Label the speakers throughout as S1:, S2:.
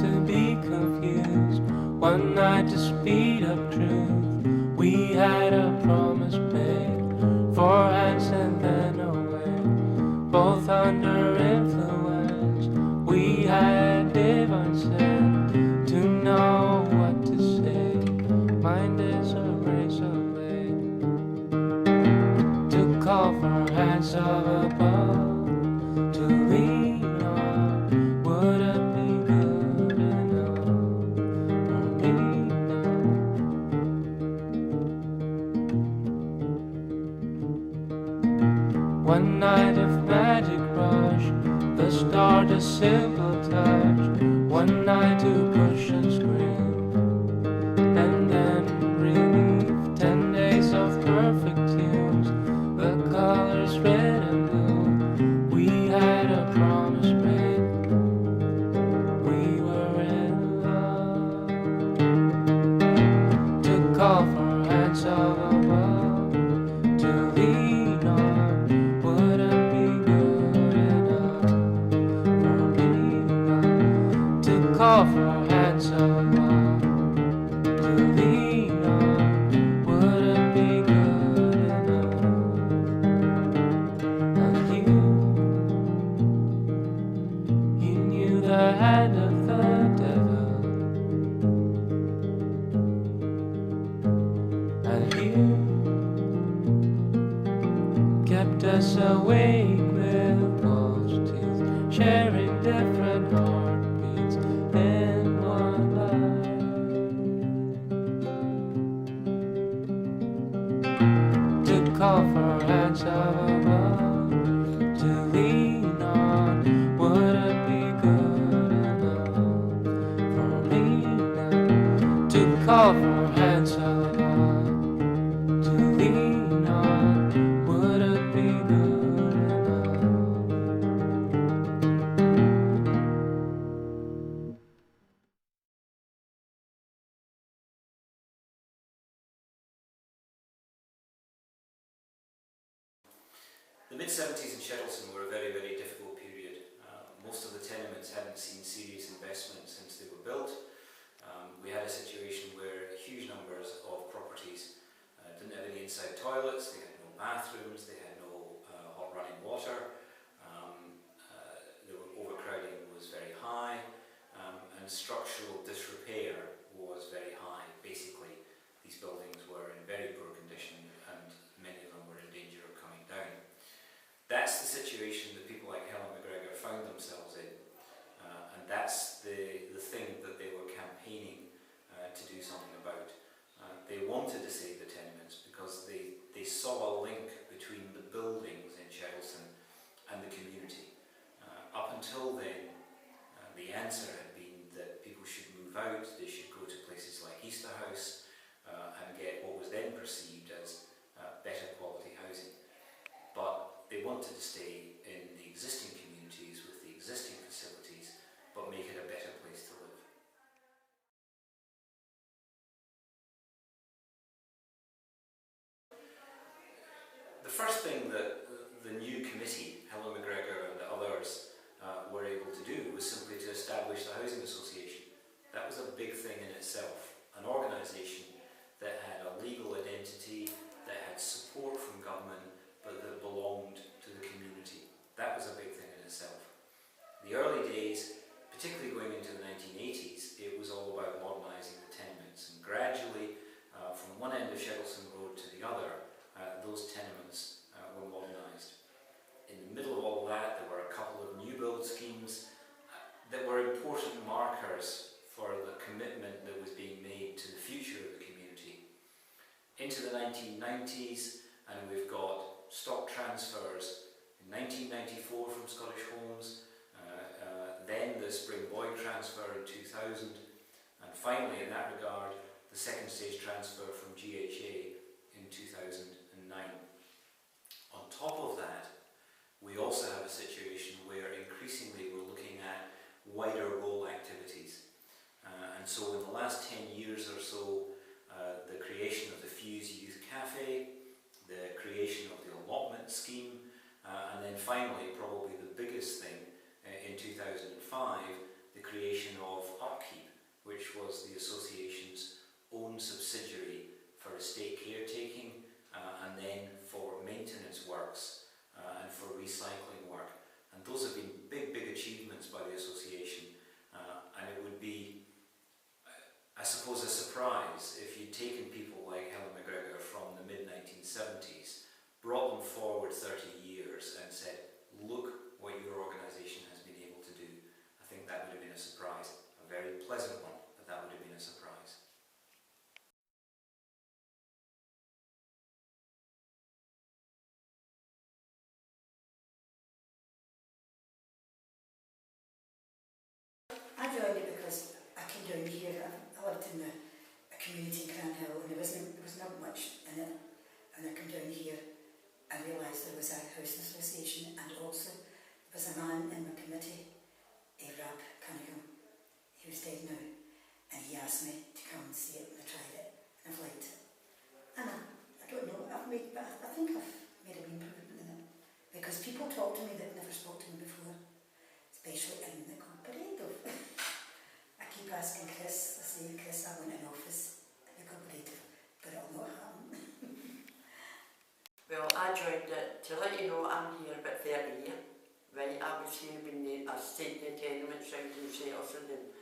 S1: to be confused. One night to speed up truth. We had a promise made, 4 hands and then away, both under influence. We had divine sense to know what to say. Mind is a razor blade to call for hands of above, to lean on. Would it be good enough for me now? One night of magic rush, the start a simple touch. One night to push and scream, and then relief. 10 days of perfect tunes, the colors red and blue. We had a promise made, we were in love. To call for hands of above, to lean on. Would it be good enough for me now? To call for hands of above, to lean on. Would it be good enough? And you knew the hand of the devil, and you kept us awake with false teeth, sharing different heartbeats in one life. To call for hands of above, to lean on. Would it be good enough for me now? To call for hands of above, to lean on. Would it be good enough?
S2: The mid-70s in Shettleston were a very, very difficult period. Most of the tenements hadn't seen serious investment since they were built. We had a situation where huge numbers of properties didn't have any inside toilets, they had no bathrooms, they had no hot running water. The overcrowding was very high, and structural disrepair was very high. Basically, these buildings were in very poor condition and many of them were in danger of coming down. That's the situation that people like Helen McGregor found themselves in, and that's the thing that they were campaigning to do something about. They wanted to save the tenements because they saw a link between the buildings in Shettleston and the community. Up until then, the answer had been that people should move out, they should go to places like Easterhouse and get what was then perceived as better quality housing. But they wanted to stay in the existing communities with the existing facilities, but make it a better place to live. The first thing that the new committee, Helen McGregor and others, were able to do was simply to establish the Housing Association. That was a big thing in itself, an organisation that had a legal identity, that had support from government, but that belonged to the community. That was a big thing in itself. The early days, particularly going into the 1980s, it was all about modernising the tenements, and gradually, from one end of Shettleston Road to the other, those tenements were modernised. In the middle of all that, there were a couple of new build schemes that were important markers for the commitment that was being made to the future of the community. Into the 1990s, and we've got stock transfers in 1994 from Scottish Homes, then the Spring Boyd transfer in 2000, and finally in that regard the second stage transfer from GHA in 2009. On top of that, we also have a situation where increasingly we're looking at wider role activities. And so in the last 10 years or so, the creation of the Fuse Youth Cafe, the creation of the allotment scheme, and then finally, probably the biggest thing, in 2005, the creation of up
S3: community in Cranhill, and there was not much in it. And I come down here, I realised there was a housing association, and also there was a man in my committee, Rab Cunningham. He was dead now, and he asked me to come and see it, and I tried it, and I've liked it. And I don't know, I think I've made a wee improvement in it, because people talk to me that never spoke to me before, especially in the cooperative. I keep asking Chris, I say, Chris, I want an office in the cooperative, but it'll not happen.
S4: Well, I joined it, to let you know, I'm here about 30 years. Right, I was here when I stayed in the tenements out in Shettleston, and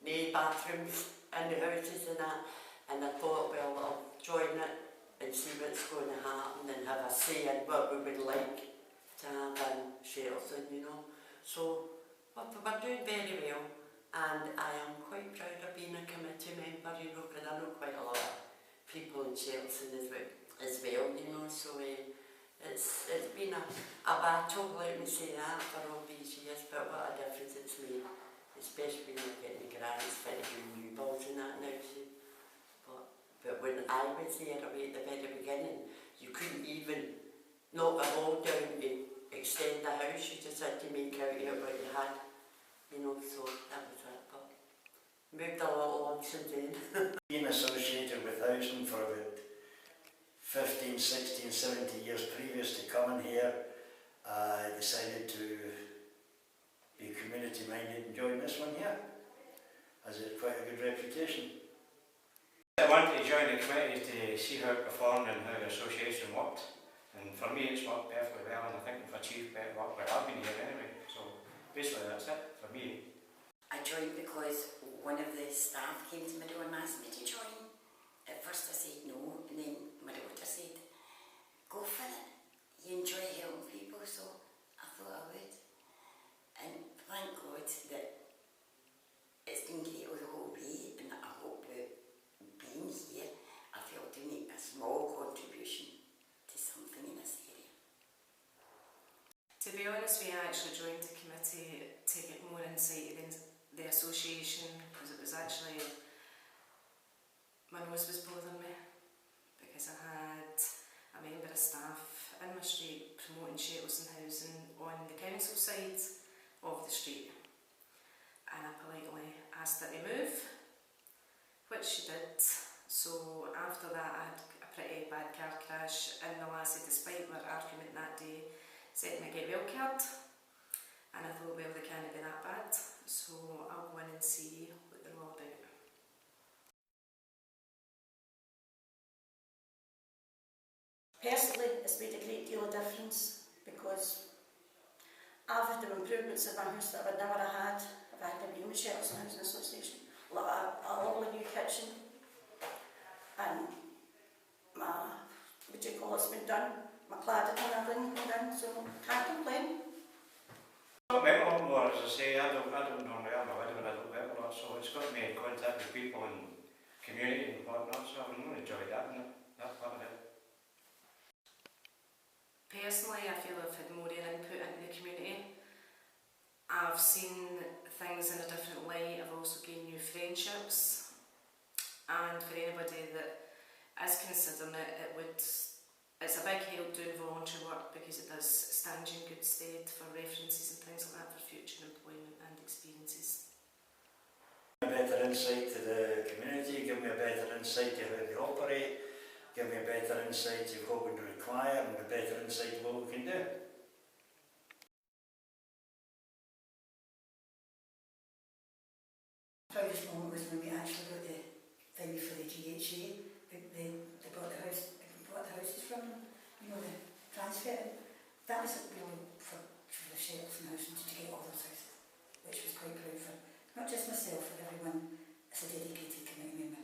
S4: no bathrooms in the houses and that, and I thought, well, I'll join it and see what's going to happen and have a say in what we would like to have in Shettleston, you know. So, we're doing very well, and I am quite proud of being a committee member, you know, because I know quite a lot of people in Shettleston as well, you know, so it's been a battle, let me say that, for all these years, but what a difference it's made, especially when you're getting the grants for doing new builds and that now, see. But when I was there away at the very beginning, you couldn't even knock a wall down to extend the house, you just had to make out what you had, you know, so that was it, but moved a lot on since then.
S5: Being associated with housing for about 15, 16, 70 years previous to coming here, I decided to be community minded and join this one here, as it's quite a good reputation.
S2: I wanted to join the committee to see how it performed and how the association worked, and for me it's worked perfectly well, and I think we've achieved better work, but I've been here anyway, so basically that's it for me.
S6: I joined because one of the staff came to my door and asked me to join. At first I said no, and then my daughter said, go for it, you enjoy helping people, so I thought I would. And thank God that it's been great all the whole way, and I hope that being here, I felt to make a small contribution to something in this area.
S7: To be honest, we actually joined the committee to get more insight into the association, because it was actually, my nose was bothering me, because I had a member of staff in my street promoting Shettleston housing on the council side of the street, and I politely asked her to move, which she did. So after that I had a pretty bad car crash, and the lassie, despite our argument that day, sent me a get well card, and I thought, well, they can't be that bad, so I'll go in and see what they're all about.
S3: Personally, it's made a great deal of difference, because I've had the improvements in my house that I would never have had if I hadn't been with Shettleston Housing Association. Like a lovely new kitchen, and my, what do you call it's been done, my cladding and everything been done, so can't complain.
S2: I've met a lot more, as I say, I don't normally have a widow, and I don't met a lot, so it's got me in contact with people and community and whatnot, so I've really enjoyed that, and that part of it.
S7: Personally, I feel I've had more input into the community. I've seen things in a different light. I've also gained new friendships, and for anybody that is considering it, it's a big help doing voluntary work, because it does stand you in good stead for references and things like that for future employment and experiences.
S5: A better insight to the community, give me a better insight to how they operate, give me a better insight to what we require, and a better insight to what we can do.
S3: The proudest moment was when we actually got the thing for the GHA. They bought the house, they bought the houses from them, you know, the transfer. That was really for the Shettleston housing to get all those houses, which was quite proud for not just myself, but everyone as a dedicated committee member.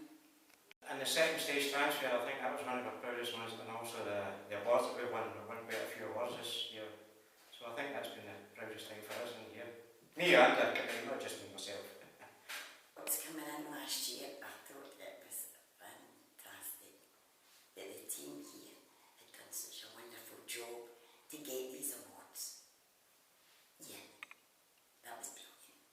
S2: And the second stage transfer, I think that was one of our proudest ones, and also the awards that we won. We won quite a few awards this year, so I think that's been the proudest thing for us in here. Me and the committee, not just me myself.
S6: What's coming in last year, I thought it was fantastic that the team here had done such a wonderful job to get these awards. Yeah, that was brilliant.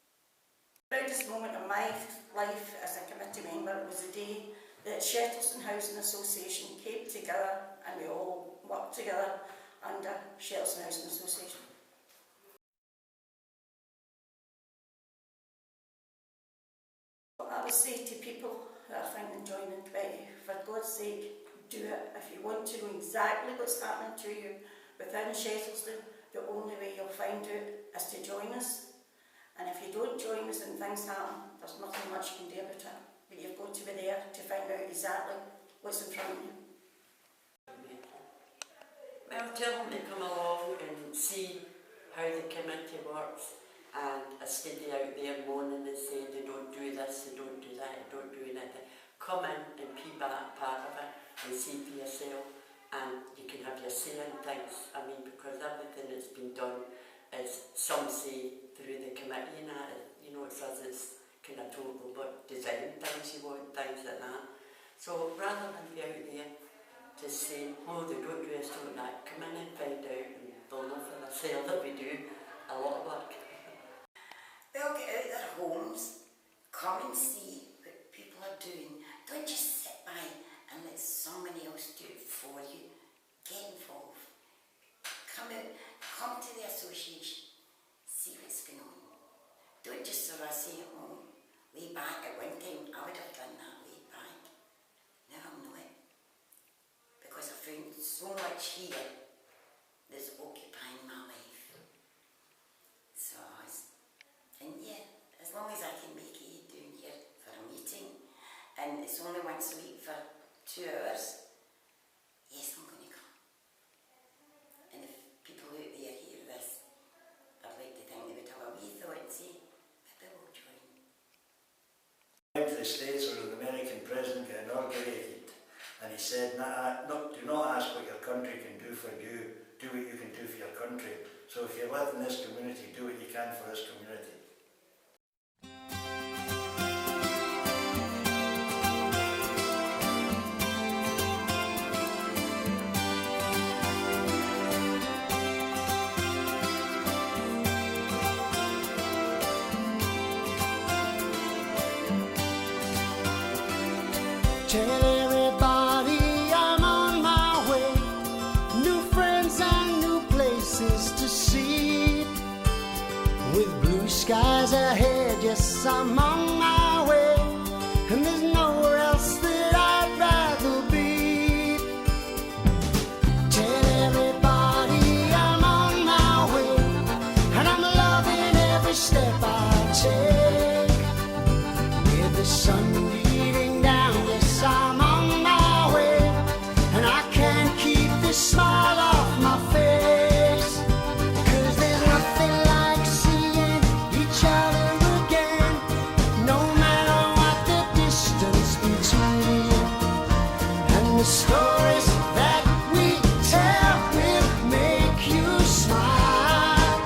S3: The proudest moment of my life as a committee member was the day
S8: the Shettleston Housing Association came together and we all worked together under Shettleston Housing Association. I would say to people who are thinking of joining committee, for God's sake, do it. If you want to know exactly what's happening to you within Shettleston, the only way you'll find out is to join us. And if you don't join us and things happen, there's nothing much you can do about it. But you've got to be there to find out exactly what's in front of you.
S4: Well, tell them to come along and see how the committee works, and instead of out there moaning and saying they don't do this, they don't do that, they don't do anything, come in and be part of it and see for yourself, and you can have your say in things. I mean, because everything that's been done is some say through the committee and that, you know, it says it's kind of total, but design things you want, things like that. So rather than be out there just saying, oh, they don't do this, don't that, come in and find out, and they'll know for themselves that we do a lot of work.
S6: They'll get out of their homes, come and see what people are doing. Don't just sit by and let somebody else do it for you. Get involved. Come out, come to the association, see what's going on. Don't just sort of say, oh, way back at one time, I would have done that way back. Now I'm not. Because I found so much here that's occupying my life. So, and yeah, as long as I can make it down here for a meeting, and it's only once a week for 2 hours, yes, I'm going to come. And if people out there hear this, I'd like to think they would have a wee thought and say, maybe we'll join.
S5: I went to the States where the American president got inaugurated, and he said, do not ask what your country can do for you, do what you can do for your country. So if you live in this community, do what you can for this community.
S9: Tell everybody I'm on my way. New friends and new places to see. With blue skies ahead, yes, I'm on my way. And there's nowhere else that I'd rather be. Tell everybody I'm on my way. And I'm loving every step I take. With the sun beating down, yes, I'm on my way. And I can't keep this smile off my face. 'Cause there's nothing like seeing each other again, no matter what the distance between. And the stories that we tell will make you smile.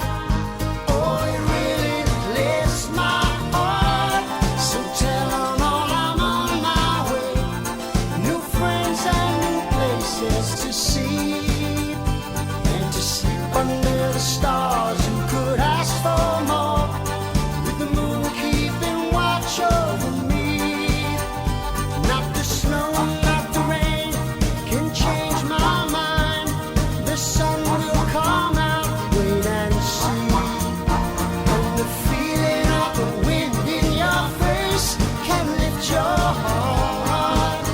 S9: Oh, it really lifts my heart. So tell 'em all I'm on my way. New friends and new places to see. And to sleep under the stars, who could ask for more? With the moon keeping watch over me. Not the snow, not the rain can change my mind. The sun will come out, wait and see. And the feeling of the wind in your face can lift your heart.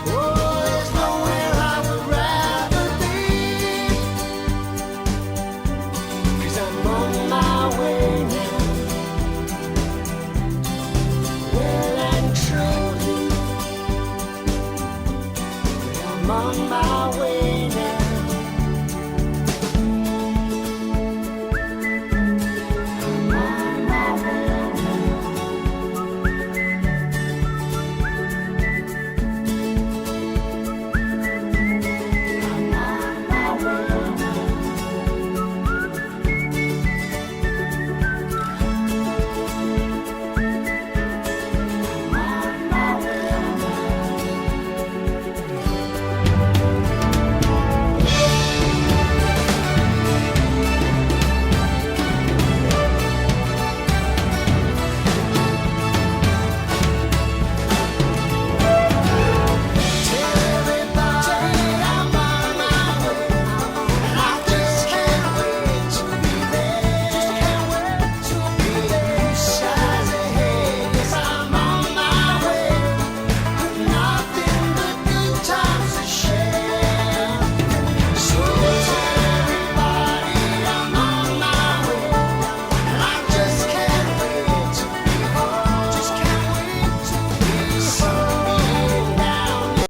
S9: Oh, there's nowhere I would rather be. 'Cause I'm on my way now. Well and truly, I'm on my